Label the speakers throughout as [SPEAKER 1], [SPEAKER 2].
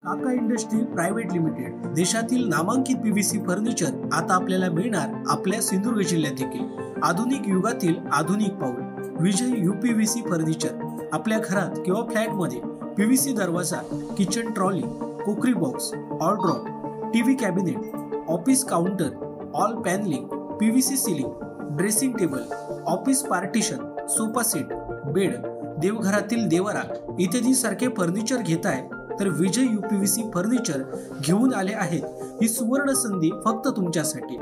[SPEAKER 1] काका industry private limited देशातील नामांकित पीव्हीसी फर्निचर आता आपल्याला मिळणार आपल्या सिंधुदुर्ग जिल्ह्यात देखील। आधुनिक युगातील आधुनिक पाऊल विजय यूपीव्हीसी फर्निचर। आपल्या घरात किंवा फ्लॅट मध्ये पीव्हीसी दरवाजा, kitchen trolley, cookery box, aldrop, TV cabinet, office counter, all paneling, PVC ceiling, dressing table, office partition, sofa set, bed, देवघरातील देवरा इत्यादी सारखे फर्निचर घेताय तर विजय यूपीव्हीसी फर्निचर घेऊन आले आहेत। ही सुवर्ण संधी फक्त तुमच्यासाठी।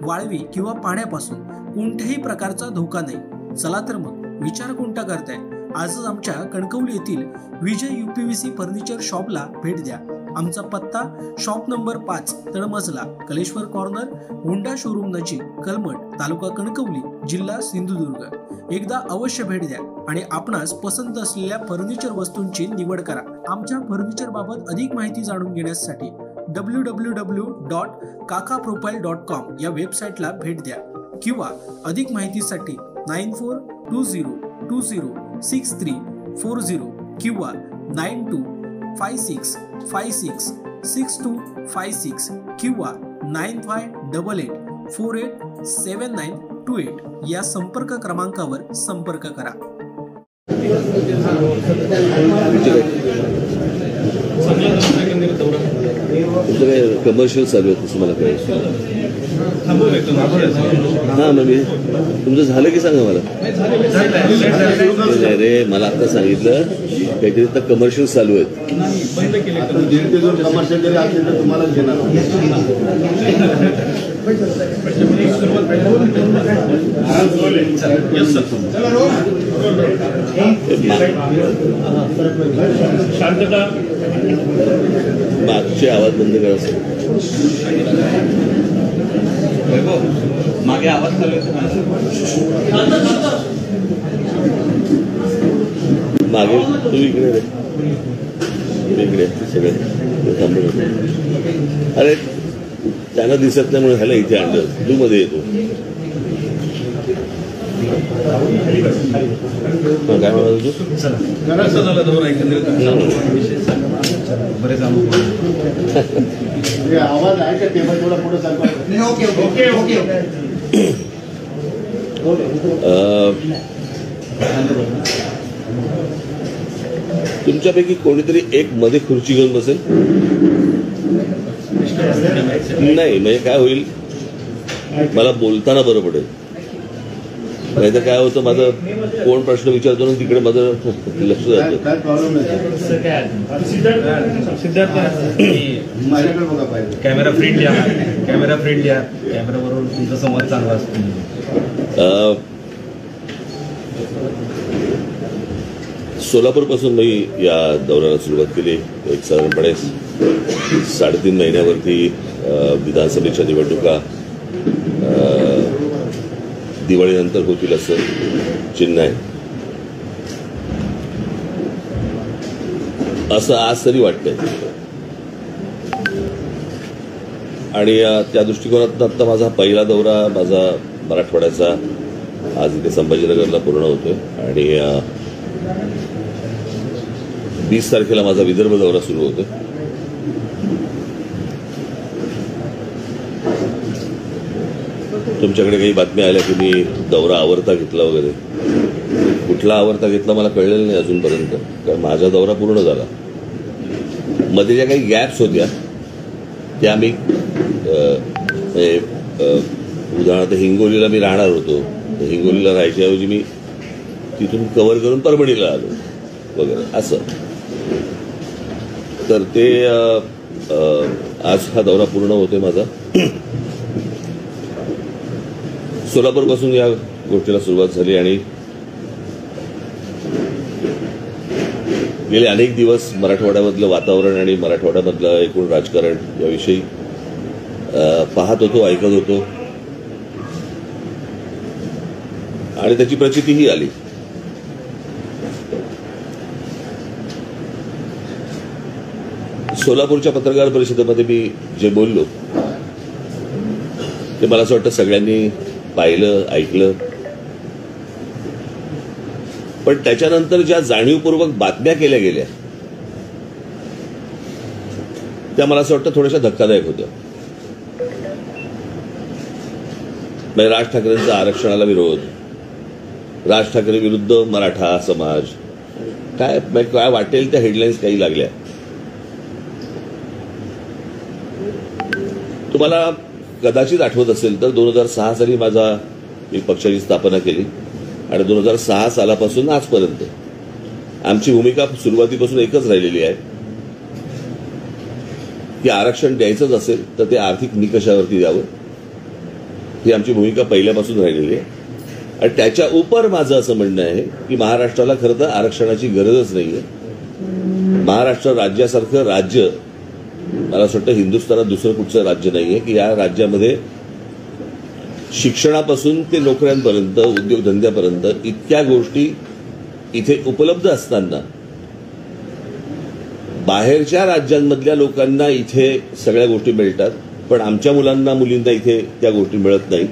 [SPEAKER 1] वाळवी किंवा पाण्यापासून कोणत्याही प्रकारचा धोका नाही। चला तर मग विचार कोणता करताय, आजच आमच्या कणकवली येथील विजय यूपीव्हीसी फर्निचर शॉपला भेट द्या। आमचा पत्ता शॉप नंबर 5 तळमजला, कलेश्वर कॉर्नर, होंडा शोरूम नजीक, कलमट, तालुका कणकवली, जिल्हा सिंधुदुर्ग। एकदा अवश्य भेट द्या आणि आपणास पसंत असलेल्या फर्निचर वस्तूंची निवड करा। आमच्या फर्निचर बाबत अधिक माहिती जाणून घेण्यासाठी www.kakaprofile.com या वेबसाईटला भेट द्या किंवा अधिक माहितीसाठी 9420206340 किंवा 9256566256 किंवा 9588487928 या संपर्क क्रमांकावर संपर्क करा।
[SPEAKER 2] कमर्शियल चालू आहे तुम्हाला कळेल। हां मग तुमचं झालं की सांगा मला। रे मला आता सांगितलं काहीतरी तर कमर्शियल चालू आहेत।
[SPEAKER 3] कमर्शियल जरी असेल तर तुम्हाला घेणार
[SPEAKER 4] शांतता
[SPEAKER 2] मागचे आवाज बंद करायचं।
[SPEAKER 4] मागे आवाज
[SPEAKER 2] मागे तू इकडे रे, इकडे सगळे थांबून। अरे त्यांना दिसत नाही म्हणून ह्याला इथे आणलं, तू मध्ये येतो। काय म्हणाल तू?
[SPEAKER 4] बरेच
[SPEAKER 3] आवाज आहे का टेबल थोडा पुढे चालवा।
[SPEAKER 2] तुमच्यापैकी कोणीतरी एक मध्ये खुर्ची घेऊन बसेल? नाही म्हणजे काय होईल, मला बोलताना बरं पडेल। नाही तर काय होतं, माझं कोण प्रश्न विचारतो ना तिकडे माझं लक्ष जातं।
[SPEAKER 4] कॅमेरा फ्रेंडली आहे, कॅमेरा फ्रेंडली आहे, कॅमेराबरोबर तुमचा संवाद चांगला असतो।
[SPEAKER 2] सोलापूरपासून मी या दौऱ्याला सुरुवात केली। एक साधारणपणे 3.5 महिन्यावरती विधानसभेच्या निवडणुका दिवाळीनंतर होतील असं चिन्ह आहे, असं आज तरी वाटतंय। आणि त्या दृष्टिकोनातून आता माझा पहिला दौरा माझा मराठवाड्याचा आज इथे संभाजीनगरला पूर्ण होतोय आणि 20 तारखेला माझा विदर्भ दौरा सुरू होतोय। तुमच्याकडे काही बातम्या आल्या की मी दौरा आवरता घेतला वगैरे। कुठला आवरता घेतला मला कळलेलं नाही अजूनपर्यंत, कारण माझा दौरा पूर्ण झाला। मध्ये ज्या काही गॅप्स होत्या त्या मी उदाहरणार्थ हिंगोलीला मी राहणार होतो, हिंगोलीला राहायच्याऐवजी मी तिथून कव्हर करून परभणीला आलो वगैरे असं। तर ते आज हा दौरा पूर्ण होतोय माझा। सोलापूरपासून या गोष्टीला सुरुवात झाली आणि गेले अनेक दिवस मराठवाड्यामधलं वातावरण आणि मराठवाड्यामधलं एकूण राजकारण याविषयी पाहत होतो, ऐकत होतो आणि त्याची प्रचितीही आली। सोलापूरच्या पत्रकार परिषदेमध्ये मी जे बोललो ते मला असं वाटतं सगळ्यांनी पाहिलं, ऐकलं। पण त्याच्यानंतर ज्या जाणीवपूर्वक बातम्या केल्या गेल्या त्या मला असं वाटतं थोड्याशा धक्कादायक होत्या. म्हणजे राज ठाकरेंचा आरक्षणाला विरोध, राज ठाकरे विरुद्ध मराठा समाज, काय वाटेल त्या हेडलाईन्स काही लागल्या. तुम्हाला कदाचित आठवत असेल तर 2006 साली मी पक्षाची स्थापना केली आणि 2006 सालापासून आजपर्यंत आमची भूमिका सुरुवातीपासून एकच राहिलेली आहे की आरक्षण द्यायचंच असेल तर ते आर्थिक निकषावरती द्यावं. ही आमची भूमिका पहिल्यापासून राहिलेली आहे. आणि त्याच्या उपर माझं असं म्हणणं आहे की महाराष्ट्राला खरं तर आरक्षणाची गरजच नाहीये. महाराष्ट्र राज्यासारखं राज्य मला असं वाटतं हिंदुस्थानात दुसरं कुठचं राज्य नाहीये की या राज्यामध्ये शिक्षणापासून ते नोकऱ्यांपर्यंत, उद्योगधंद्यापर्यंत इतक्या गोष्टी इथे उपलब्ध असताना बाहेरच्या राज्यांमधल्या लोकांना इथे सगळ्या गोष्टी मिळतात, पण आमच्या मुलींना इथे त्या गोष्टी मिळत नाही.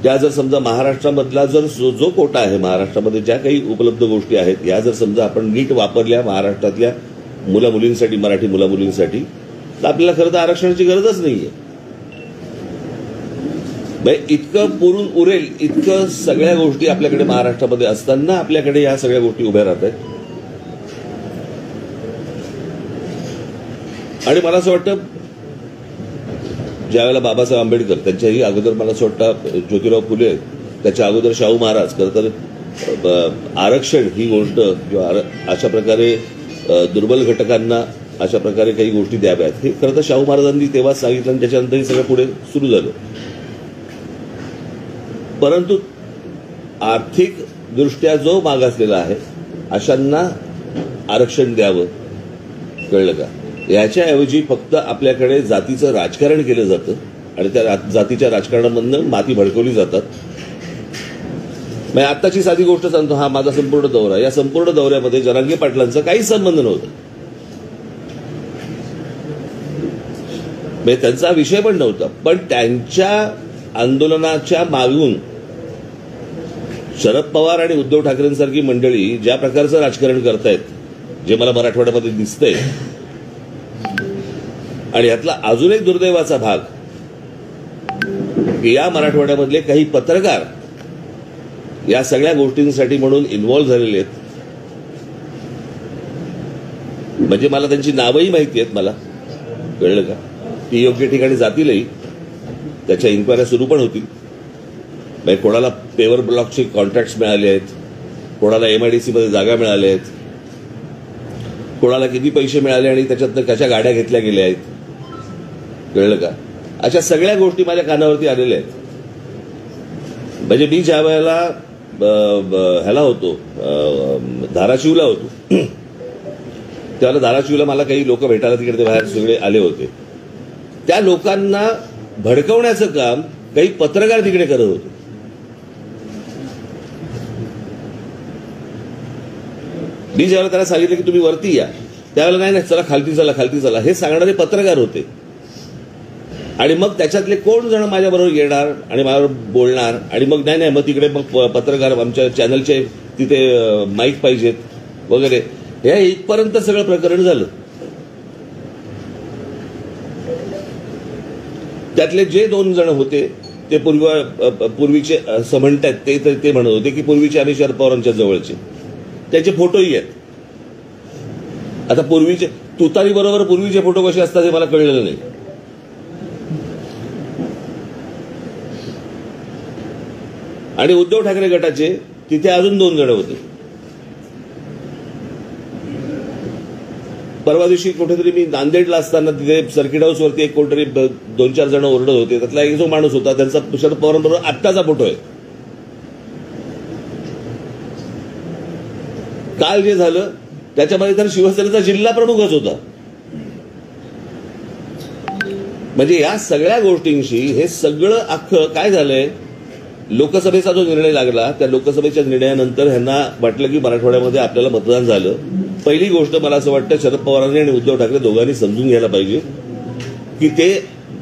[SPEAKER 2] त्या जर समजा महाराष्ट्रामधला जो कोटा आहे, महाराष्ट्रामध्ये ज्या काही उपलब्ध गोष्टी आहेत या जर समजा आपण नीट वापरल्या महाराष्ट्रातल्या मुलींसाठी, मराठी मुलींसाठी, तर आपल्याला खरं तर आरक्षणाची गरजच नाहीये. इतकं पुरून उरेल इतकं सगळ्या गोष्टी आपल्याकडे महाराष्ट्रामध्ये असताना आपल्याकडे या सगळ्या गोष्टी उभ्या राहत आहेत. आणि मला असं वाटतं ज्यावेळेला बाबासाहेब आंबेडकर, त्यांच्याही अगोदर मला असं वाटतं ज्योतिराव फुले, त्याच्या अगोदर शाहू महाराज, खरं तर आरक्षण ही गोष्ट किंवा अशा प्रकारे दुर्बल घटकांना अशा प्रकारे काही गोष्टी द्याव्यात हे खरं तर शाहू महाराजांनी तेव्हा सांगितलं आणि त्याच्यानंतर हे सगळं पुढे सुरू झालं. परंतु आर्थिक दृष्ट्या जो मागासलेला आहे अशांना आरक्षण द्यावं, कळलं का? याच्याऐवजी फक्त आपल्याकडे जातीचं राजकारण केलं जातं आणि त्या जातीच्या राजकारणामधनं माती भडकवली जातात. आत्ताची साधी गोष्ट सांगतो, हा माझा संपूर्ण दौरा, या संपूर्ण दौऱ्यामध्ये जरांगे पाटलांचा काही संबंध नव्हता, त्यांचा विषय पण नव्हता. पण त्यांच्या आंदोलनाच्या मागून शरद पवार आणि उद्धव ठाकरेंसारखी मंडळी ज्या प्रकारचं राजकारण करतायत, जे मला मराठवाड्यामध्ये दिसतंय, आणि यातला अजून एक दुर्दैवाचा भाग की या मराठवाड्यामधले काही पत्रकार या सगळ्या गोष्टींसाठी म्हणून इन्व्हॉल्व्ह झालेले आहेत. म्हणजे मला त्यांची नावंही माहिती आहेत, मला कळलं का? ती योग्य ठिकाणी जातीलही, त्याच्या इन्क्वायऱ्या सुरू पण होतील. म्हणजे कोणाला पेवर ब्लॉकचे कॉन्ट्रॅक्ट्स मिळाले आहेत, कोणाला MIDC मध्ये जागा मिळाल्या आहेत, कोणाला किती पैसे मिळाले आणि त्याच्यातनं कशा गाड्या घेतल्या गेल्या आहेत, कळलं का? अशा सगळ्या गोष्टी माझ्या कानावरती आलेल्या आहेत. म्हणजे मी ज्या वेळेला ह्याला होतो, धाराशिवला होतो, त्यावेळेला धाराशिवला मला काही लोक भेटायला तिकडे बाहेर सगळे आले होते. त्या लोकांना भडकवण्याचं काम काही पत्रकार तिकडे करत होते. मी ज्यावेळेला त्याला सांगितलं की तुम्ही वरती या, त्यावेळेला नाही चला खालती चला हे सांगणारे पत्रकार होते. आणि मग त्याच्यातले कोण जण माझ्याबरोबर येणार आणि माझ्याबरोबर बोलणार, आणि मग नाही मग तिकडे मग पत्रकार आमच्या चॅनलचे तिथे माईक पाहिजेत वगैरे, हे इथपर्यंत सगळं प्रकरण झालं. त्यातले जे 2 जण होते ते पूर्वीचे असं म्हणतात, ते म्हणत होते की पूर्वीचे आम्ही शरद पवारांच्या जवळचे, त्याचे फोटोही आहेत. आता पूर्वीचे तुतारी बरोबर पूर्वीचे फोटो कसे असतात हे मला कळलेलं नाही. आणि उद्धव ठाकरे गटाचे तिथे अजून 2 जण होते. परवा दिवशी कुठेतरी मी नांदेडला असताना तिथे सर्किट हाऊसवरती एक कोणतरी 2-4 जण ओरडत होते. त्यातला एक जो माणूस होता त्यांचा शरद पवारांबरोबर आत्ताचा फोटो आहे. काल जे झालं त्याच्यामध्ये तर शिवसेनेचा जिल्हा प्रमुखच होता. म्हणजे या सगळ्या गोष्टींशी हे सगळं अख्खं काय झालंय, लोकसभेचा जो निर्णय लागला त्या लोकसभेच्या निर्णयानंतर ह्यांना वाटलं की मराठवाड्यामध्ये आपल्याला मतदान झालं. पहिली गोष्ट मला असं वाटतं शरद पवारांनी आणि उद्धव ठाकरे दोघांनी समजून घ्यायला पाहिजे की ते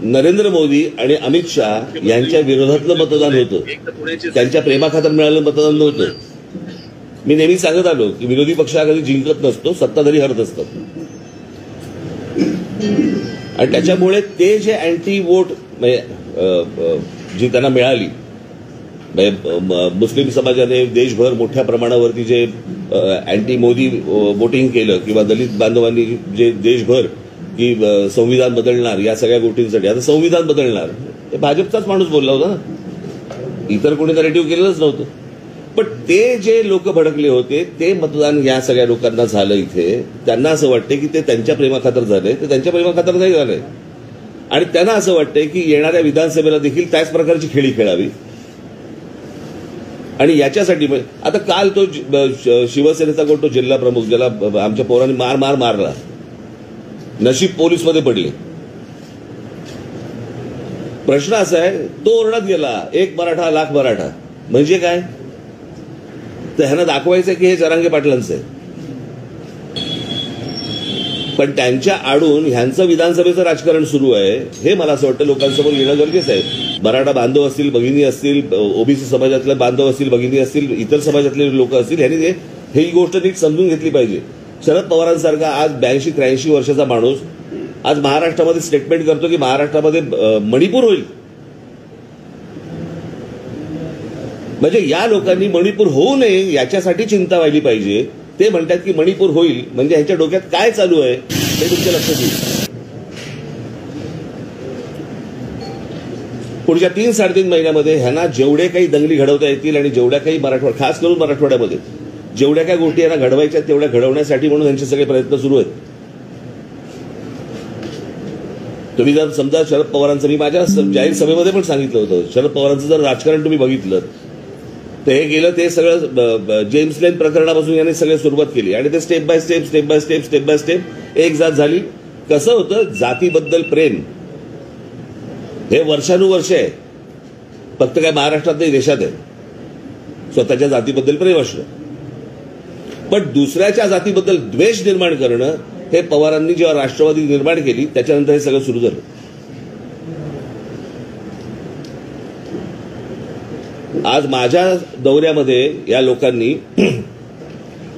[SPEAKER 2] नरेंद्र मोदी आणि अमित शहा यांच्या विरोधातलं मतदान होतं, त्यांच्या प्रेमाखातर मिळालेलं मतदान नव्हतं. मी नेहमी सांगत आलो की विरोधी पक्ष हा कधी जिंकत नसतो, सत्ताधारी हरत असतात. आणि त्याच्यामुळे ते जे अँटी वोट जी त्यांना मिळाली, मुस्लिम समाजाने देशभर मोठ्या प्रमाणावरती जे अँटी मोदी वोटिंग केलं, किंवा दलित बांधवांनी जे देशभर की संविधान बदलणार या सगळ्या गोष्टींसाठी, आता संविधान बदलणार हे भाजपचाच माणूस बोलला होता ना, इतर कोणी नरेटिव्ह केलेलंच नव्हतं. पण ते जे लोक भडकले होते ते मतदान या सगळ्या लोकांना झालं इथे. त्यांना असं वाटतं की ते त्यांच्या प्रेमाखातर झालंय, ते त्यांच्या प्रेमाखातर नाही झालंय. आणि त्यांना असं वाटतंय की येणाऱ्या विधानसभेला देखील त्याच प्रकारची खेळी खेळावी. आणि याच्यासाठी आता काल तो शिवसेनेचा कोण तो जिल्हा प्रमुख, ज्याला आमच्या पोरांनी मारला, नशीब पोलीसमध्ये पडले. प्रश्न असा आहे, तो ओरडत गेला, एक मराठा लाख मराठा. म्हणजे काय? तर ह्यांना दाखवायचं की हे जरांगे पाटलांचं आहे. पण त्यांच्या आडून ह्यांचं विधानसभेचं राजकारण सुरू आहे, हे मला असं वाटतं लोकांसमोर येणं गरजेचं आहे. मराठा बांधव असतील, भगिनी असतील, ओबीसी समाजातले बांधव असतील, भगिनी असतील, इतर समाजातले लोक असतील, ह्यांनी ही गोष्ट नीट समजून घेतली पाहिजे. शरद पवारांसारखा आज 82-83 वर्षाचा माणूस आज महाराष्ट्रामध्ये स्टेटमेंट करतो की महाराष्ट्रामध्ये मणिपूर होईल. म्हणजे या लोकांनी मणिपूर होऊ नये याच्यासाठी चिंता व्हायली पाहिजे. ते म्हणतात की मणिपूर होईल, म्हणजे ह्यांच्या डोक्यात काय चालू आहे ते तुमच्या लक्षात येईल. पुढच्या 3-3.5 महिन्यामध्ये ह्यांना जेवढे काही दंगली घडवता येतील आणि जेवढ्या काही खास करून मराठवाड्यामध्ये जेवढ्या काही गोष्टी यांना घडवायच्या तेवढ्या घडवण्यासाठी म्हणून यांचे सगळे प्रयत्न सुरू आहेत. तुम्ही जर समजा शरद पवारांचं, मी माझ्या जाहीर सभेमध्ये पण सांगितलं होतं, शरद पवारांचं जर राजकारण तुम्ही बघितलं तर हे गेलं ते सगळं जेम्स लेन प्रकरणापासून यांनी सगळी सुरुवात केली आणि ते स्टेप बाय स्टेप एक जात झाली. कसं होतं, जातीबद्दल प्रेम हे वर्षानुवर्ष आहे. फक्त काय महाराष्ट्रात नाही, देशात आहे. स्वतःच्या जातीबद्दल प्रेम असणं, पण दुसऱ्याच्या जातीबद्दल द्वेष निर्माण करणं हे पवारांनी जेव्हा राष्ट्रवादी निर्माण केली त्याच्यानंतर हे सगळं सुरू झालं. आज माझ्या दौऱ्यामध्ये या लोकांनी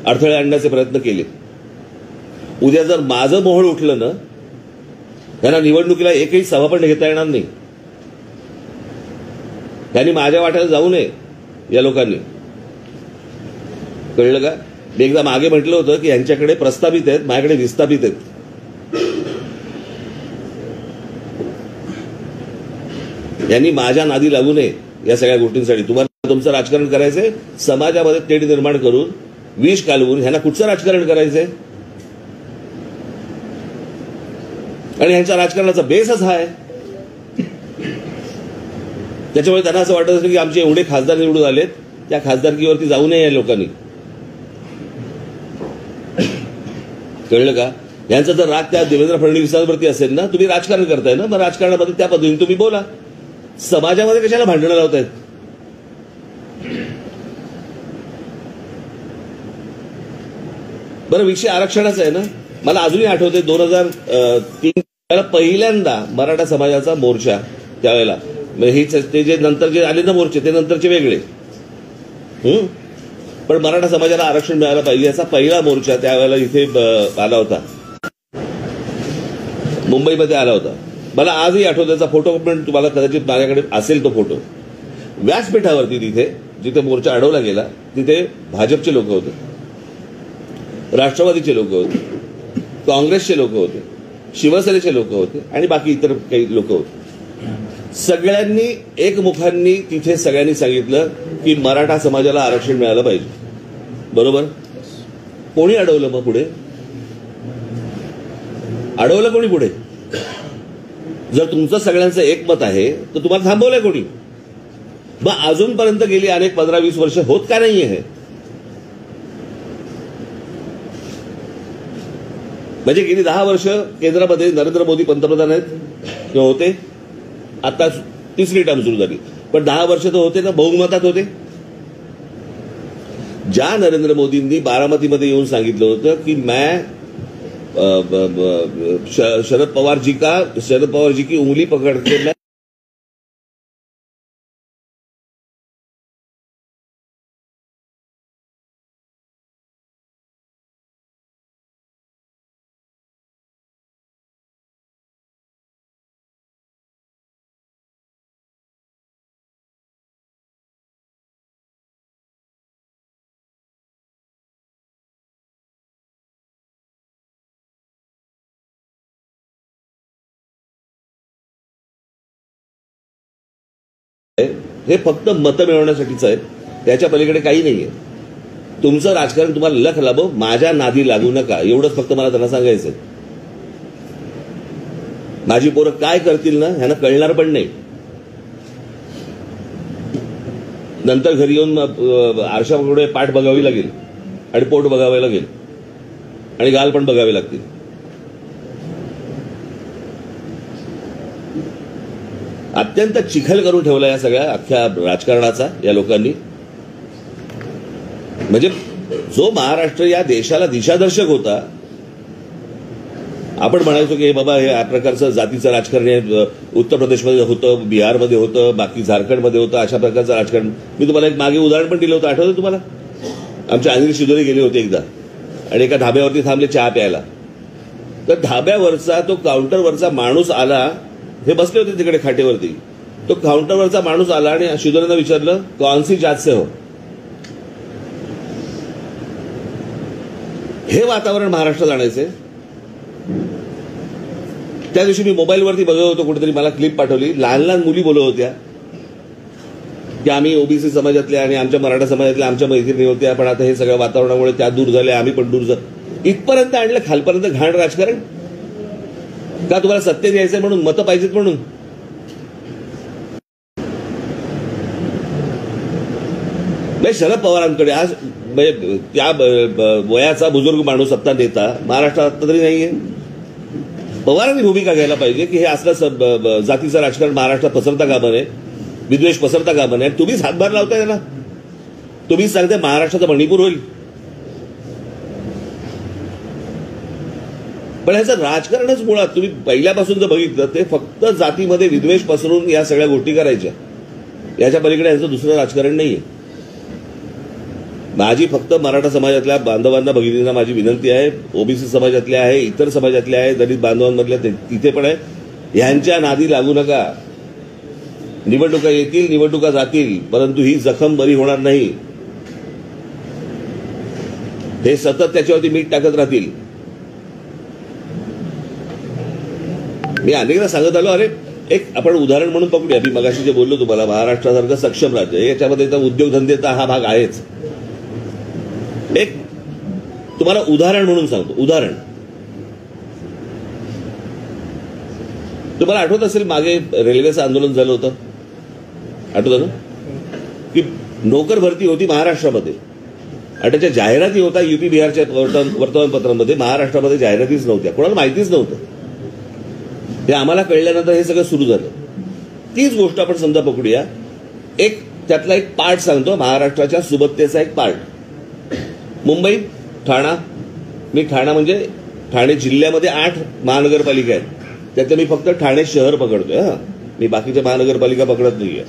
[SPEAKER 2] अडथळे आणण्याचे प्रयत्न केले. उद्या जर माझं मोहोळ उठलं ना, त्यांना निवडणुकीला एकही सभा पण घेता येणार नाही. त्यांनी माझ्या वाट्याला जाऊ नये या लोकांनी, कळलं का? मी एकदा मागे म्हटलं होतं की यांच्याकडे प्रस्थापित आहेत, माझ्याकडे विस्थापित आहेत. यांनी माझ्या नादी लागू नये या सगळ्या गोष्टींसाठी. तुम्हाला तुमचं राजकारण करायचंय, समाजामध्ये तेढ निर्माण करून विष कालवून ह्यांना कुठचं राजकारण करायचंय? आणि ह्यांच्या राजकारणाचा बेसच हा आहे. त्याच्यामुळे त्यांना असं वाटत असेल की आमचे एवढे खासदार निवडून आलेत, त्या खासदारकीवरती जाऊ नये या लोकांनी. कळलं का? यांचा जर राग त्या देवेंद्र फडणवीसांवरती असेल ना, तुम्ही राजकारण करताय ना, मग राजकारणामध्ये त्या पद्धतीने तुम्ही बोला. समाजामध्ये कशाला भांडणं लावतायत? बरं, विषय आरक्षणाचा आहे ना. मला अजूनही आठवते 2003 पहिल्यांदा मराठा समाजाचा मोर्चा, त्यावेळेला ते जे नंतर जे आले ना मोर्चे ते नंतरचे वेगळे, पण मराठा समाजाला आरक्षण मिळालं पाहिजे याचा पहिला मोर्चा त्यावेळेला इथे आला होता, मुंबईमध्ये आला होता. मला आजही आठवतो, त्याचा फोटो पण तुम्हाला कदाचित माझ्याकडे असेल तो फोटो. व्यासपीठावरती तिथे जिथे मोर्चा अडवला गेला तिथे भाजपचे लोक होते, राष्ट्रवादीचे लोक होते, काँग्रेसचे लोक होते, शिवसेनेचे लोक होते आणि बाकी इतर काही लोक होते. सगळ्यांनी एकमुखांनी तिथे सगळ्यांनी सांगितलं की मराठा समाजाला आरक्षण मिळालं पाहिजे. बरोबर? कोणी अडवलं मग पुढे? अडवलं कोणी पुढे? जर तुमचं सगळ्यांचं एकमत आहे तर तुम्हाला थांबवलंय कोणी? मग अजूनपर्यंत गेली अनेक 15-20 वर्ष होत का नाहीये हे? म्हणजे गेली 10 वर्ष केंद्रामध्ये नरेंद्र मोदी पंतप्रधान आहेत किंवा होते, आता 3री टर्म सुरू झाली, पण 10 वर्ष तर होते ना, बहुमतात होते. ज्या नरेंद्र मोदींनी बारामतीमध्ये येऊन सांगितलं होतं की शरद पवार जी की उंगली पकड़ हे फक्त मतं मिळवण्यासाठीच आहे, त्याच्या पलीकडे काही नाहीये. तुमचं राजकारण तुम्हाला लख लाभो, माझ्या नादी लागू नका, एवढंच फक्त मला त्यांना सांगायचंय. माझी पोरं काय करतील ना ह्यांना कळणार पण नाही. नंतर घरी येऊन आरशापुढे पाठ बघावी लागेल आणि पोट बघावे लागेल आणि गाल पण बघावे लागतील. अत्यंत चिखल करून ठेवला या सगळ्या अख्ख्या राजकारणाचा या लोकांनी. म्हणजे जो महाराष्ट्र या देशाला दिशादर्शक होता, आपण म्हणायचो की हे बाबा हे या प्रकारचं जातीचं राजकारण हे उत्तर प्रदेशमध्ये होतं, बिहारमध्ये होतं, बाकी झारखंडमध्ये होतं, अशा प्रकारचं राजकारण. मी तुम्हाला एक मागे उदाहरण पण दिलं होतं, आठवतं तुम्हाला? आमचे अनिल शिदोरे गेले होते एकदा आणि एका धाब्यावरती थांबले चहा प्यायला. तर धाब्यावरचा तो काउंटरवरचा माणूस आला, हे बसले होते तिकडे खाटेवरती. तो काउंटरवरचा माणूस आला आणि शिदोरेंना विचारलं, कौन सी जात से हो? हे वातावरण महाराष्ट्रात आणायचंय. त्या दिवशी मी मोबाईलवरती बघत होतो, कुठेतरी मला क्लिप पाठवली, लहान लहान मुली बोलत होत्या की आम्ही ओबीसी समाजातल्या आणि आमच्या मराठा समाजातल्या आमच्या मैत्रिणी होत्या, पण आता हे सगळ्या वातावरणामुळे त्या दूर झाल्या, आम्ही पण दूर झालो. इथपर्यंत आणलं, खालपर्यंत घाण राजकारण. का तुम्हाला सत्तेत यायचंय म्हणून, मतं पाहिजेत म्हणून? शरद पवारांकडे आज म्हणजे त्या वयाचा बुजुर्ग माणूस सत्ता नेता महाराष्ट्रात आता तरी नाहीये. पवारांनी भूमिका घ्यायला पाहिजे की हे असलं जातीचं राजकारण महाराष्ट्रात पसरता कामा नये, विद्वेष पसरता कामा नये. तुम्हीच हातभार लावताय त्याला, तुम्हीच सांगताय महाराष्ट्राचं मणिपूर होईल. पण ह्याचं राजकारणच मुळात तुम्ही पहिल्यापासून जर बघितलं ते फक्त जातीमध्ये विद्वेष पसरून या सगळ्या गोष्टी करायच्या. याच्या पलीकडे यांचं दुसरं राजकारण नाहीये. माझी फक्त मराठा समाजातल्या बांधवांना भगिनींना माझी विनंती आहे, ओबीसी समाजातल्या आहे, इतर समाजातल्या आहे, दलित बांधवांमधल्या तिथे पण आहे, ह्यांच्या नादी लागू नका. निवडणुका येतील, निवडणुका जातील, परंतु ही जखम बरी होणार नाही. हे सतत त्याच्यावरती मीठ टाकत राहतील. मी अनेकदा सांगत आलो, अरे एक आपण उदाहरण म्हणून पकडूया. मी मगाशी जे बोललो तुम्हाला, महाराष्ट्रासारखं सक्षम राज्य, याच्यामध्ये उद्योगधंदेचा हा भाग आहेच. एक तुम्हाला उदाहरण म्हणून सांगतो. उदाहरण तुम्हाला आठवत असेल, मागे रेल्वेचं आंदोलन झालं होतं, आठवतं ना? की नोकर भरती होती महाराष्ट्रामध्ये आणि त्याच्या जाहिराती होता युपी बिहारच्या वर्तमानपत्रांमध्ये. महाराष्ट्रामध्ये जाहिरातीच नव्हत्या, कोणाला माहितीच नव्हतं. हे आम्हाला कळल्यानंतर हे सगळं सुरू झालं. तीच गोष्ट आपण समजा पकडूया. एक त्यातला एक पार्ट सांगतो, महाराष्ट्राच्या सुबत्तेचा एक पार्ट. मुंबई, ठाणा. मी ठाणा म्हणजे ठाणे जिल्ह्यामध्ये 8 महानगरपालिका आहेत, त्यातलं मी फक्त ठाणे शहर पकडतोय. मी बाकीच्या महानगरपालिका पकडत नाहीये.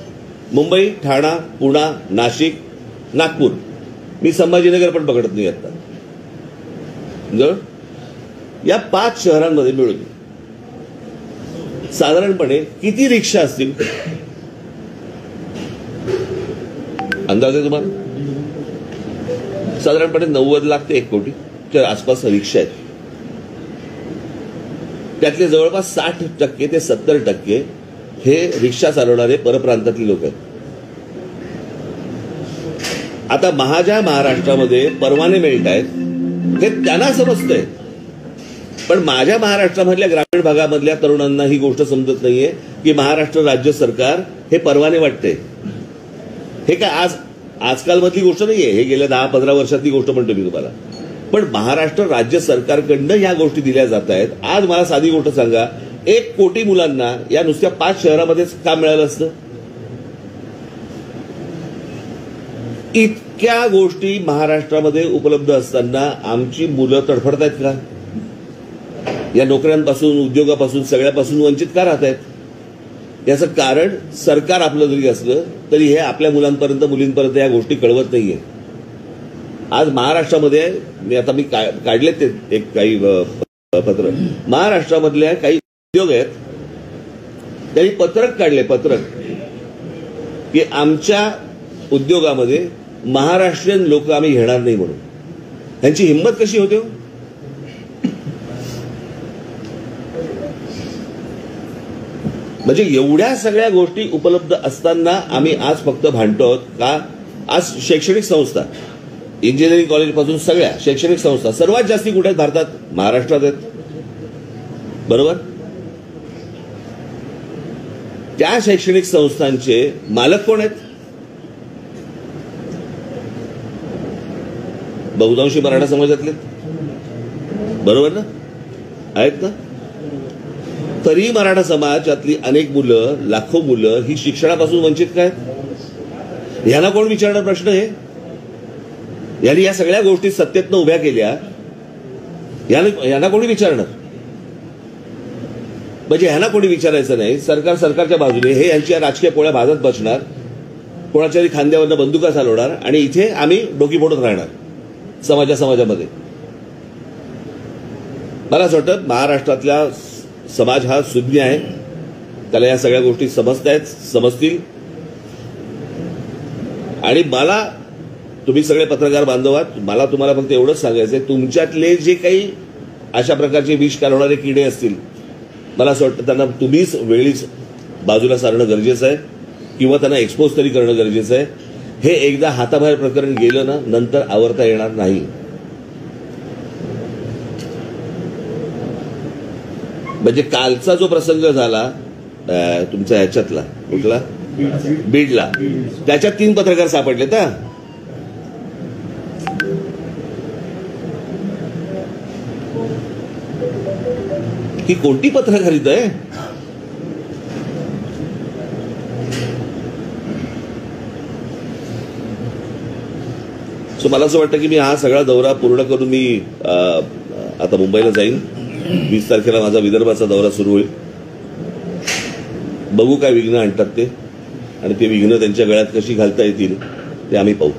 [SPEAKER 2] मुंबई, ठाणा, पुणा, नाशिक, नागपूर. मी संभाजीनगर पण पकडत नाही आता. या 5 शहरांमध्ये मिळून साधारणपणे किती रिक्षा असतील अंदाज आहे तुम्हाला? साधारणपणे 90 लाख ते 1 कोटीच्या आसपास रिक्षा आहेत. त्यातले जवळपास 60% ते 70% हे रिक्षा चालवणारे परप्रांतातले लोक आहेत. आता माझ्या महाराष्ट्रामध्ये परवाने मिळत आहेत हे त्यांना समजतंय, पण माझ्या महाराष्ट्रामधल्या ग्रामीण भागामधल्या तरुणांना ही गोष्ट समजत नाहीये की महाराष्ट्र राज्य सरकार हे परवाने वाटते. हे काय आजकालमधली गोष्ट नाहीये, हे गेल्या 10-15 वर्षातली गोष्ट म्हणतो मी तुम्हाला. पण महाराष्ट्र राज्य सरकारकडनं ह्या गोष्टी दिल्या जात आहेत. आज मला साधी गोष्ट सांगा, 1 कोटी मुलांना या नुसत्या 5 शहरामध्येच काम मिळालं असतं? इतक्या गोष्टी महाराष्ट्रामध्ये उपलब्ध असताना आमची मुलं तडफडतायत का? या नोकऱ्यांपासून, उद्योगापासून, सगळ्यापासून वंचित का राहत आहेत? याचं कारण सरकार आपलं जरी असलं तरी हे आपल्या मुलांपर्यंत, मुलींपर्यंत या गोष्टी कळवत नाहीये. आज महाराष्ट्रामध्ये मी काढले ते एक काही पत्र, महाराष्ट्रामधल्या काही उद्योग आहेत त्यांनी पत्रक काढले, पत्रक की आमच्या उद्योगामध्ये महाराष्ट्रीयन लोक आम्ही घेणार नाही म्हणून. त्यांची हिंमत कशी होते? म्हणजे एवढ्या सगळ्या गोष्टी उपलब्ध असताना आम्ही आज फक्त भांडतो का? आज शैक्षणिक संस्था, इंजिनिअरिंग कॉलेजपासून सगळ्या शैक्षणिक संस्था सर्वात जास्ती कुठे आहेत भारतात? महाराष्ट्रात आहेत, बरोबर? त्या शैक्षणिक संस्थांचे मालक कोण आहेत? बहुतांशी मराठा समाजातले, बरोबर ना? आहेत ना? तरी मराठा समाजातली अनेक मुलं, लाखो मुलं ही शिक्षणापासून वंचित काय? ह्यांना कोण विचारणार प्रश्न? हे यांनी या सगळ्या गोष्टी सत्तेतनं उभ्या केल्या, यांना कोणी विचारणार? म्हणजे ह्यांना कोणी विचारायचं नाही. सरकारच्या बाजूने हे यांची राजकीय पोळ्या भाजत बसणार, कोणाच्याही खांद्यावरनं बंदुका चालवणार आणि इथे आम्ही डोकी फोडत राहणार समाजामध्ये. मला असं वाटतं महाराष्ट्रातला समाज हा सुज्ञ आहे, त्याला या सगळ्या गोष्टी समजतील. आणि मला, तुम्ही सगळे पत्रकार बांधव आहात, मला तुम्हाला फक्त एवढंच सांगायचंय, तुमच्यातले जे काही अशा प्रकारचे विष काढवणारे किडे असतील, मला असं वाटतं त्यांना तुम्हीच वेळीच बाजूला सारणं गरजेचं आहे किंवा त्यांना एक्सपोज तरी करणं गरजेचं आहे. हे एकदा हाताबाहेर प्रकरण गेलं ना, नंतर आवरता येणार नाही. म्हणजे कालचा जो प्रसंग झाला तुमच्या ह्याच्यातला, कुठला? बीडला, त्याच्यात 3 पत्रकार सापडले. ही कोणती पत्रकारित आहे? सो मला असं वाटतं की मी हा सगळा दौरा पूर्ण करून मी आता मुंबईला जाईन. 20 तारखेला माझा विदर्भाचा दौरा सुरू होईल. बघू काय विघ्न आणतात ते, आणि ते विघ्न त्यांच्या गळ्यात कशी घालता येतील ते आम्ही पाहू.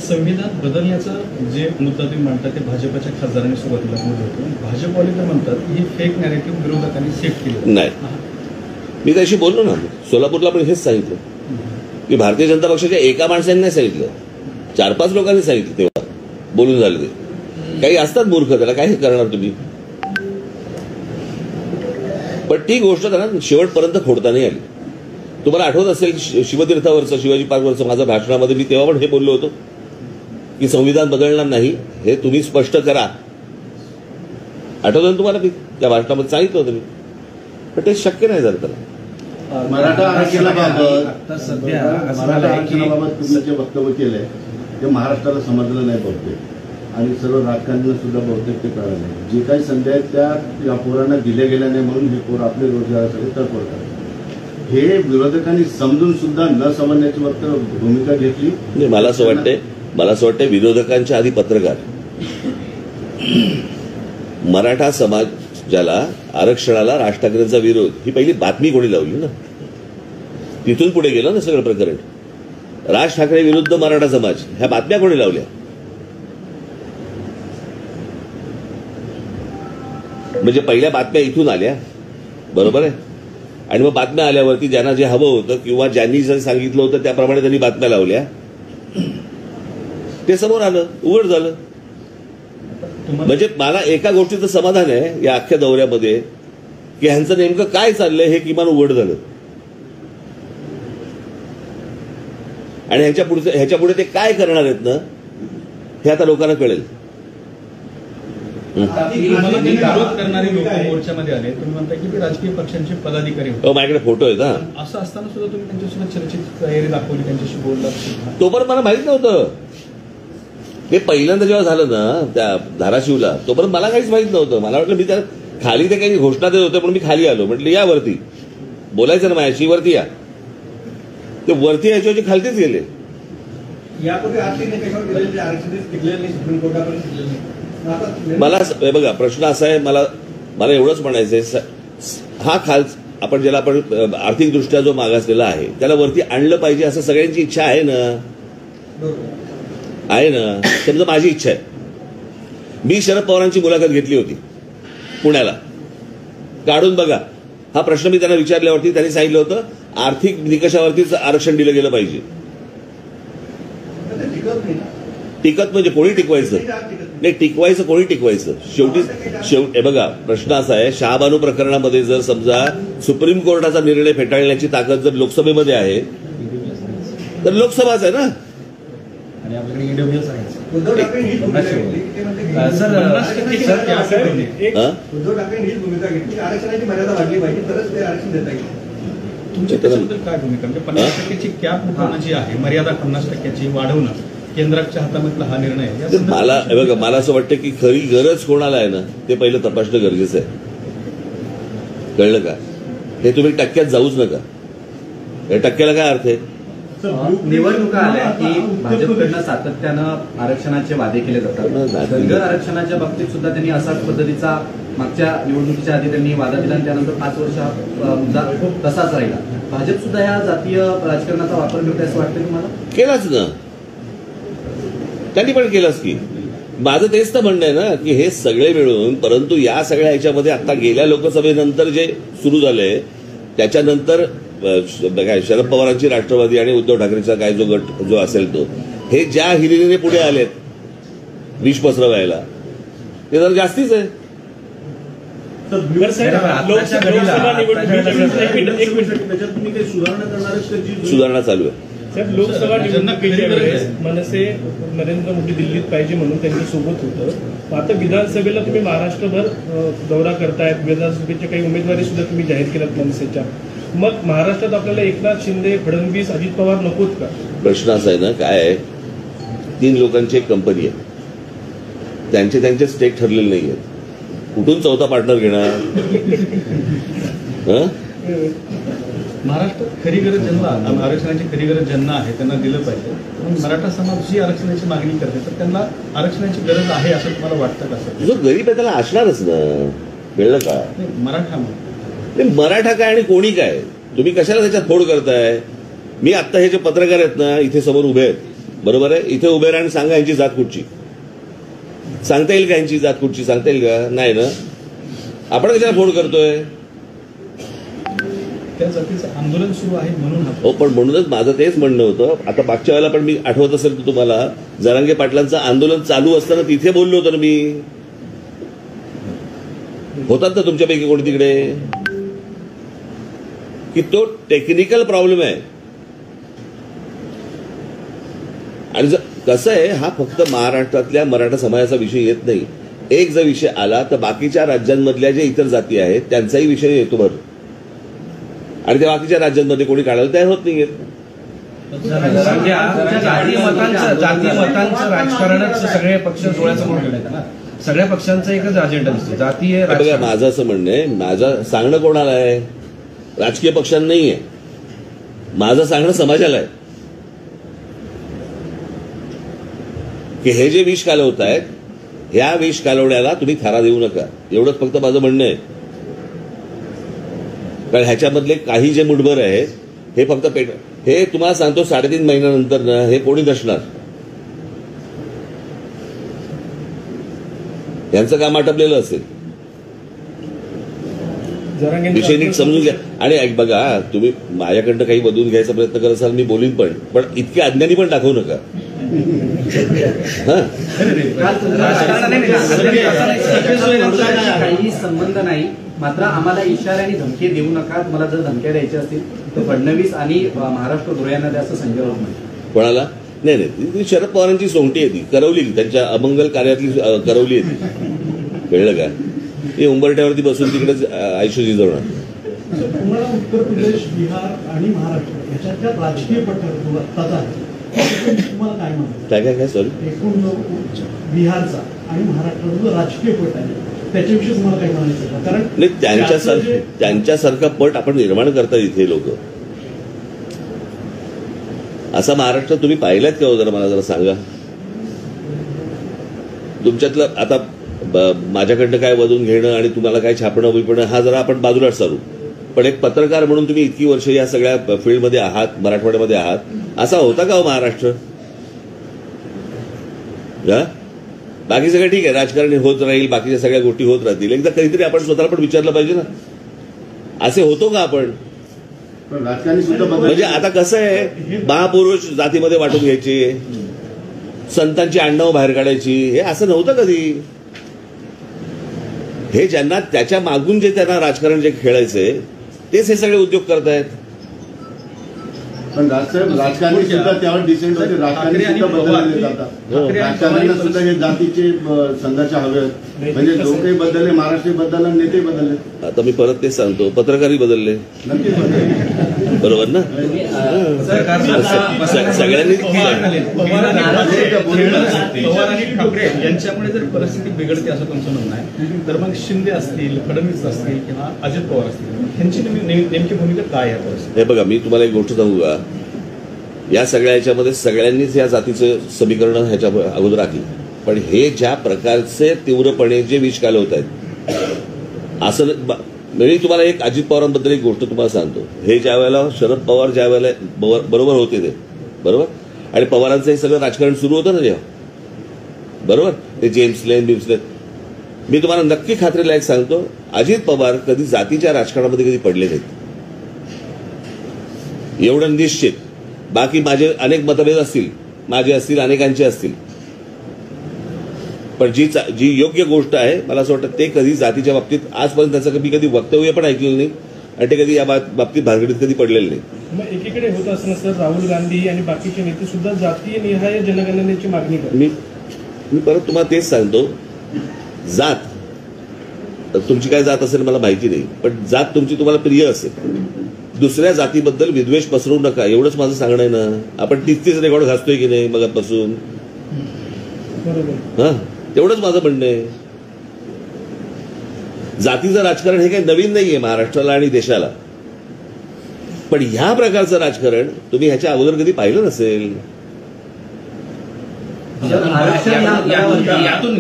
[SPEAKER 5] संविधान बदलण्याचं जे मुद्दा तुम्ही म्हणता ते भाजपच्या खासदारांनी सुरुवातीला होतं. भाजपवाले तर म्हणतात ही फेक नॅरेटिव्ह विरोधकांनी सेट केली.
[SPEAKER 2] नाही, मी त्याशी बोललो ना, सोलापूरला पण हेच सांगितलं की भारतीय जनता पक्षाच्या एका माणसाने नाही सांगितलं, 4-5 लोकांनी सांगितलं. तेव्हा बोलून झालं ते. काही असतात मूर्ख, त्याला काय करणार तुम्ही? पण ती गोष्ट त्यांना शेवटपर्यंत खोडता नाही आली. तुम्हाला आठवत असेल शिवतीर्थावरचं, शिवाजी पार्कवरचं माझं भाषणामध्ये मी तेव्हा पण हे बोललो होतो की संविधान बदलणार नाही, हे तुम्ही स्पष्ट करा. आठवतं ना तुम्हाला? मी त्या भाषणामध्ये सांगितलं होतं मी, पण ते शक्य नाही झालं त्याला.
[SPEAKER 3] मराठा आरक्षणाबाबत
[SPEAKER 5] आता सध्या
[SPEAKER 3] मराठा आरक्षणाबाबत तुम्ही जे वक्तव्य केलंय ते महाराष्ट्राला समजलं नाही बहुतेक, आणि सर्व राजकारण्यांना सुद्धा बहुतेक ते कळलं नाही. जे काही संधी आहेत त्या या पोरांना दिल्या गेल्या नाही म्हणून हे पोर आपले रोजगारासाठी तडफड करतात. हे विरोधकांनी समजून सुद्धा न समजण्याची भूमिका घेतली.
[SPEAKER 2] मला असं वाटतंय विरोधकांच्या आधी पत्रकार, मराठा समाजाला आरक्षणाला राज ठाकरेंचा विरोध, ही पहिली बातमी कोणी लावली ना, तिथून पुढे गेलं ना सगळं प्रकरण. राज ठाकरे विरुद्ध मराठा समाज, ह्या बातम्या कोणी लावल्या? म्हणजे पहिल्या बातम्या इथून आल्या, बरोबर आहे. आणि मग बातम्या आल्यावरती ज्यांना जे हवं होतं किंवा ज्यांनी जे सांगितलं होतं त्याप्रमाणे त्यांनी बातम्या लावल्या, ते समोर आलं, उघड झालं. म्हणजे मला एका गोष्टीचं समाधान आहे या अख्ख्या दौऱ्यामध्ये की ह्यांचं नेमकं काय चाललंय हे किमान उघड झालं. आणि ह्याच्या पुढे ते काय करणार आहेत ना, हे आता लोकांना कळेल.
[SPEAKER 5] विरोध करणारे लोक मोर्चामध्ये आले, तुम्ही म्हणता की ते राजकीय पक्षांचे पदाधिकारी होते.
[SPEAKER 2] माझ्याकडे फोटो आहेत.
[SPEAKER 5] असं असताना सुद्धा तुम्ही त्यांच्यासोबत चर्चेची तयारी दाखवली, त्यांच्याशी बोललात.
[SPEAKER 2] तोपर्यंत मला माहित नव्हतं. ते पहिल्यांदा जेव्हा झालं ना त्या धाराशिवला, तोपर्यंत मला काहीच माहित नव्हतं. मला वाटलं मी त्या खाली ते काही घोषणा देत होते, पण मी खाली आलो. म्हटलं या वरती बोलायचं ना माझ्याशी, वरती या. ते वरती यायच्या खालतीच गेले.
[SPEAKER 6] यापूर्वी आर्थिक निकषावर दिलेले आरक्षण टिकलेले नाही, सुप्रीम कोर्टापर्यंत.
[SPEAKER 2] मला बघा प्रश्न असा आहे, मला एवढंच म्हणायचंय, हा आपण ज्याला आपण आर्थिकदृष्ट्या जो मागासलेला आहे त्याला वरती आणलं पाहिजे असं सगळ्यांची इच्छा आहे ना. समजा माझी इच्छा आहे. मी शरद पवारांची मुलाखत घेतली होती पुण्याला, काढून बघा. हा प्रश्न मी त्यांना विचारल्यावरती त्यांनी सांगितलं होतं आर्थिक निकषावरतीच आरक्षण दिलं गेलं पाहिजे. टिकत म्हणजे कोणी टिकवायचं? नाही, टिकवायचं कोणी टिकवायचं शेवटी बघा, प्रश्न असा आहे, शहाबानू प्रकरणामध्ये जर समजा सुप्रीम कोर्टाचा निर्णय फेटाळण्याची ताकद जर लोकसभेमध्ये आहे तर लोकसभाच आहे ना.
[SPEAKER 4] आणि आपल्याकडे ईडब्ल्यूएस आहे.
[SPEAKER 6] उद्धव ठाकरे हीच भूमिका घेतली ते म्हणते उद्धव ठाकरे हीच भूमिका घेतली, आरक्षणाची मर्यादा वाढली पाहिजे तरच ते आरक्षण देता येईल.
[SPEAKER 5] तुमच्या त्याच्याबद्दल काय भूमिका, म्हणजे 50% कॅप उठवणं जी आहे, मर्यादा 50% वाढवणं, केंद्राच्या हातामधला हा निर्णय आहे.
[SPEAKER 2] मला असं वाटतं की खरी गरज कोणाला आहे ना ते पहिलं तपासणं गरजेचं आहे. कळलं का? हे तुम्ही टक्क्यात जाऊच नका. या टक्क्याला काय अर्थ आहे?
[SPEAKER 7] निवडणुका आल्या की भाजपकडनं सातत्यानं आरक्षणाचे वादे केले जातात. धनगर आरक्षणाच्या बाबतीत सुद्धा त्यांनी असाच पद्धतीचा मागच्या निवडणुकीच्या आधी त्यांनी वादा दिला आणि त्यानंतर 5 वर्ष मुद्दा तसाच राहिला. भाजप सुद्धा या जातीय राजकारणाचा वापर करते असं वाटतं तुम्हाला?
[SPEAKER 2] केलाच ना, त्यांनी पण केलंच की. माझं तेच तर म्हणणं आहे ना की हे सगळे मिळून, परंतु या सगळ्या ह्याच्यामध्ये आता गेल्या लोकसभेनंतर जे सुरू झालंय त्याच्यानंतर काय शरद पवारांची राष्ट्रवादी आणि उद्धव ठाकरेचा काय जो गट जो असेल तो, हे ज्या हिरिरीने पुढे आलेत विष पसरवायला ते जर जास्तीच आहे. सुधारणा चालू आहे.
[SPEAKER 8] साहेब, लोकसभा निवडणुकीच्या वेळेस मनसे नरेंद्र मोदी दिल्लीत पाहिजे म्हणून त्यांच्या सोबत होतं. आता विधानसभेला तुम्ही महाराष्ट्रभर दौरा करतायत, विधानसभेच्या काही उमेदवारी सुद्धा तुम्ही जाहीर केल्यात मनसेच्या. मग महाराष्ट्रात आपल्याला एकनाथ शिंदे, फडणवीस, अजित पवार नकोत का? प्रश्न
[SPEAKER 2] असा आहे ना, काय आहे, 3 लोकांची एक कंपनी आहे, त्यांचे स्टेक ठरलेले नाही आहेत. कुठून चौथा पार्टनर घेणार?
[SPEAKER 5] महाराष्ट्रात खरी गरज ज्यांना, आरक्षणाची खरी गरज ज्यांना आहे त्यांना दिलं पाहिजे. मराठा समाज जी आरक्षणाची मागणी करते तर त्यांना आरक्षणाची गरज आहे असं तुम्हाला वाटतं का?
[SPEAKER 2] जो गरीब आहे त्याला असणारच ना. कळलं का? मराठा काय आणि कोणी काय, तुम्ही कशाला त्याच्यात फोड करताय? मी आत्ता हे जे पत्रकार आहेत ना इथे समोर उभे आहेत, बरोबर आहे, इथे उभे राहा आणि सांगा यांची जात कुठची. सांगता येईल का यांची जात कुठची? सांगता येईल का? नाही ना. आपण कशाला फोड करतोय?
[SPEAKER 5] त्या जातीचं आंदोलन सुरू आहे म्हणून.
[SPEAKER 2] हो, पण म्हणूनच माझं तेच म्हणणं होतं. आता मागच्या वेळेला पण मी आठवत असेल तर तुम्हाला, जरांगे पाटलांचं आंदोलन चालू असताना तिथे बोललो होतो ना मी. होतात ना तुमच्यापैकी कोणी तिकडे? की तो टेक्निकल प्रॉब्लेम आहे. आणि कसं आहे, हा फक्त महाराष्ट्रातल्या मराठा समाजाचा विषय येत नाही. एक जर विषय आला तर बाकीच्या राज्यांमधल्या जे इतर जाती आहेत त्यांचाही विषय येतो भर, आणि त्या बाकीच्या राज्यांमध्ये कोणी काढायला तयार होत नाहीये.
[SPEAKER 4] जातीय मतांचं राजकारणच सगळे पक्ष डोळ्यासमोर ठेवण्यात ना. सगळ्या पक्षांचा एकच अजेंडा दिसतो, जातीय.
[SPEAKER 2] बघा, माझं असं म्हणणं आहे, माझं सांगणं कोणाला आहे? राजकीय पक्षांना नाही आहे. माझं सांगणं समाजाला आहे की हे जे विष कालवत आहेत, ह्या विष कालवण्याला तुम्ही थारा देऊ नका. एवढंच फक्त माझं म्हणणं आहे. कारण ह्याच्यामधले काही जे मुठभर आहेत हे फक्त हे तुम्हाला सांगतो 3.5 महिन्यानंतर ना हे कोणी नसणार. यांचं काम आटपलेलं असेल. विषय नीट समजून घ्या. आणि बघा, तुम्ही माझ्याकडनं काही बदलून घ्यायचा प्रयत्न करत असाल, मी बोलीन, पण इतके अज्ञानी पण दाखवू नका.
[SPEAKER 7] काही संबंध नाही. मात्र आम्हाला इशाऱ्याने धमकी देऊ नका. तुम्हाला जर धमक्या द्यायच्या असतील तर फडणवीस आणि महाराष्ट्र धुळ्यांना द्या असं संजय राऊत म्हणतात.
[SPEAKER 2] कोणाला? नाही, ती शरद पवारांची सोंगटी आहे. ती करवली, त्यांच्या अमंगल कार्यातली करवली आहे ती. कळलं का? ते उंबरठ्यावरती बसून तिकडेच आयुष्य जिजवणार.
[SPEAKER 9] तुम्हाला उत्तर प्रदेश, बिहार आणि महाराष्ट्र याच्यातल्या राजकीय पट्ट्याचा तुम्हाला काय म्हणतात?
[SPEAKER 2] काय सॉरी,
[SPEAKER 9] एकूण बिहारचा आणि महाराष्ट्राचा जो राजकीय पट आहे त्याच्याविषयी तुम्हाला काय म्हणायचं? कारण
[SPEAKER 2] नाही, त्यांच्यासारखा पट आपण निर्माण करतात इथे लोक. असा महाराष्ट्र तुम्ही पाहिलात का? जरा मला जरा सांगा. तुमच्यातलं आता माझ्याकडनं काय वधून घेणं आणि तुम्हाला काय छापणं बिपणं हा जरा आपण बाजूलाच सारू. पण एक पत्रकार म्हणून तुम्ही इतकी वर्ष या सगळ्या फील्डमध्ये आहात, मराठवाड्यामध्ये आहात, असा होता का हो महाराष्ट्र? बाकी सगळं ठीक आहे, राजकारणी होत राहील, बाकीच्या सगळ्या गोष्टी होत राहतील. एकदा कधीतरी आपण स्वतःला पण विचारलं पाहिजे ना, असे होतो का आपण?
[SPEAKER 3] राजकारणी सुद्धा
[SPEAKER 2] म्हणजे आता कसं आहे, महापुरुष जातीमध्ये वाटून घ्यायचे, संतांची आडनावं बाहेर काढायची, हे असं नव्हतं कधी. हे ज्यांना त्याच्या मागून जे त्यांना राजकारण जे खेळायचंय तेच हे सगळे उद्योग करतायत.
[SPEAKER 3] पण राजसाहेब, राजकारणी सुद्धा त्यावर डिसेंट होते, राजकारणी सुद्धा बदलले जातात. राजकारण्यांना सुद्धा हे जातीचे संघाच्या हवेत, म्हणजे जो काही बदलले, महाराष्ट्र बदलला, नेते बदलले.
[SPEAKER 2] आता मी परत तेच सांगतो, पत्रकारही बदलले,
[SPEAKER 3] नक्कीच बदलले.
[SPEAKER 2] बरोबर ना. सगळ्यांनी
[SPEAKER 5] पवार आणि ठाकरे यांच्यामुळे जर परिस्थिती बिघडते असं तुमचं म्हणणं आहे, तर मग शिंदे असतील, फडणवीस असतील किंवा अजित पवार असतील, यांची नेमकी भूमिका काय आहे?
[SPEAKER 2] हे बघा, मी तुम्हाला एक गोष्ट सांगू का, या सगळ्या याच्यामध्ये सगळ्यांनीच या जातीचं समीकरण ह्याच्या अगोदर राखली, पण हे ज्या प्रकारचे तीव्रपणे जे विष कालवत आहेत असं. मी तुम्हाला एक अजित पवारांबद्दल एक गोष्ट तुम्हाला सांगतो. हे ज्या वेळेला शरद पवार ज्या वेळेला बरोबर होते ते बरोबर, आणि पवारांचं हे सगळं राजकारण सुरू होतं ना जेव्हा, बरोबर, ते जेम्स लेन बिम्सलेन, मी तुम्हाला नक्की खात्रीला एक सांगतो, अजित पवार कधी जातीच्या राजकारणामध्ये कधी पडले नाहीत, एवढं निश्चित. बाकी माझे अनेक मतभेद असतील, माझे असतील, अनेकांचे असतील, पण जी योग्य गोष्ट आहे, मला असं वाटतं ते कधी जातीच्या बाबतीत आजपर्यंत त्याचं मी कधी वक्तव्य पण ऐकलेलं नाही, आणि ते कधी या बाबतीत भानगडीत कधी पडलेलं नाही.
[SPEAKER 8] मग एकीकडे होत असताना सर राहुल गांधी आणि बाकीचे नेते सुद्धा जातीय निहाय जनगणनेची मागणी करतात.
[SPEAKER 2] मी परत तुम्हाला तेच सांगतो, जात तुमची काय जात असेल मला माहिती नाही, पण जात तुमची तुम्हाला प्रिय असेल, दुसऱ्या जातीबद्दल विद्वेष पसरवू नका, एवढंच माझं सांगणं आहे ना. आपण 30 रेकॉर्ड घासतोय की नाही मगापासून, हा, तेवढंच माझं म्हणणं आहे. जातीचं राजकारण हे काही नवीन नाहीये महाराष्ट्राला आणि देशाला, पण ह्या प्रकारचं राजकारण तुम्ही ह्याच्या अगोदर कधी पाहिलं नसेल.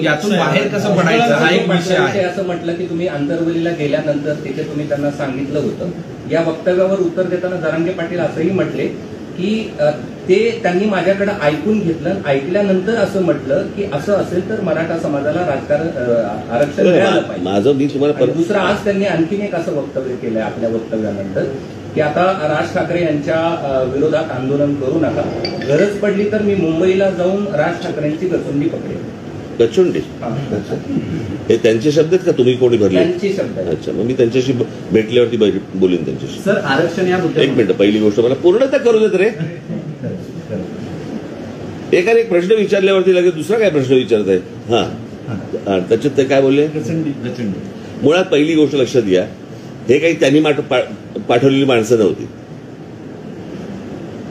[SPEAKER 4] यातून बाहेर कसं पडायचं हा एक विषय आहे.
[SPEAKER 7] असं म्हटलं की तुम्ही आंतरवलीला गेल्यानंतर तिथे तुम्ही त्यांना सांगितलं होतं. या वक्तव्यावर उत्तर देताना जरांगे पाटील असंही म्हटले की ते त्यांनी माझ्याकडे ऐकून घेतलं, ऐकल्यानंतर असं म्हटलं की असं असेल तर मराठा समाजाला आरक्षण मिळालं पाहिजे.
[SPEAKER 2] माझं मी तुम्हाला
[SPEAKER 7] दुसरं आज त्यांनी आणखीन एक असं वक्तव्य केलंय आपल्या वक्तव्यानंतर की आता राज ठाकरे यांच्या विरोधात आंदोलन करू नका, गरज पडली तर मी मुंबईला जाऊन राज ठाकरेंची गचुंडी पकडेन.
[SPEAKER 2] गचुंडी हे त्यांचे शब्द आहेत का तुम्ही कोणी भरले?
[SPEAKER 7] त्यांचे शब्द.
[SPEAKER 2] अच्छा, मग मी त्यांच्याशी भेटल्यावरती बोलीन त्यांच्याशी.
[SPEAKER 7] सर आरक्षण या
[SPEAKER 2] एक मिनिट, पहिली गोष्ट मला पूर्णतः करू देत रे. एकाने एक प्रश्न विचारल्यावरती लगेच दुसरा काय प्रश्न विचारत आहे. हा, त्याच्यात ते काय बोलले? मुळात पहिली गोष्ट लक्षात घ्या, हे काही त्यांनी पाठवलेली माणसं नव्हती,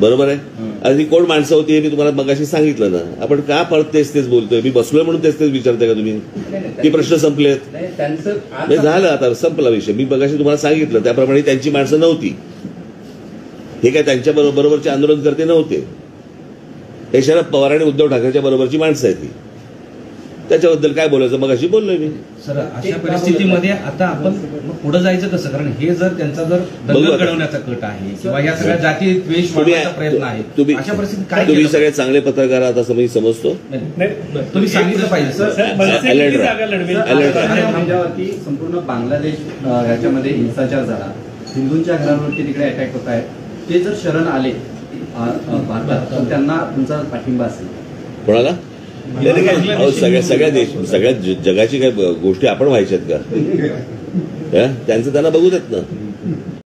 [SPEAKER 2] बरोबर आहे. आणि ती कोण माणसं होती हे मी तुम्हाला मगाशी सांगितलं ना. आपण का परत तेच बोलतोय? मी बसलोय म्हणून तेच विचारताय का तुम्ही? की प्रश्न संपलेत? झालं, आता संपला विषय. मी मगाशी तुम्हाला सांगितलं त्याप्रमाणे त्यांची माणसं नव्हती, हे काय त्यांच्या बरोबरचे आंदोलनकर्ते नव्हते, हे शरद पवार आणि उद्धव ठाकरेच्या बरोबरची माणसं आहेत. त्याच्याबद्दल काय बोलायचं मगाशी बोललोय मी.
[SPEAKER 4] सर अशा परिस्थितीमध्ये आता आपण पुढे जायचं कसं? कारण हे जर त्यांचा जर दंगल घडवण्याचा कट आहे किंवा या सगळ्या जाती द्वेष वाढवण्याचा प्रयत्न आहे, अशा परिस्थितीत काय
[SPEAKER 2] तुम्ही सगळे चांगले पत्रकार आहात असं मी समजतो.
[SPEAKER 4] तुम्ही सांगितलं पाहिजे सर.
[SPEAKER 7] माझ्यावरती संपूर्ण बांगलादेश ह्याच्यामध्ये हिंसाचार झाला, हिंदूंच्या घरांवरती तिकडे अटॅक होत आहेत, ते जर शरण आले भारतात तर त्यांना तुमचा पाठिंबा असेल?
[SPEAKER 2] कोणाला? सगळ्या जगाची काय गोष्टी आपण व्हायच्यात का? त्यांचं त्यांना बघू देत ना.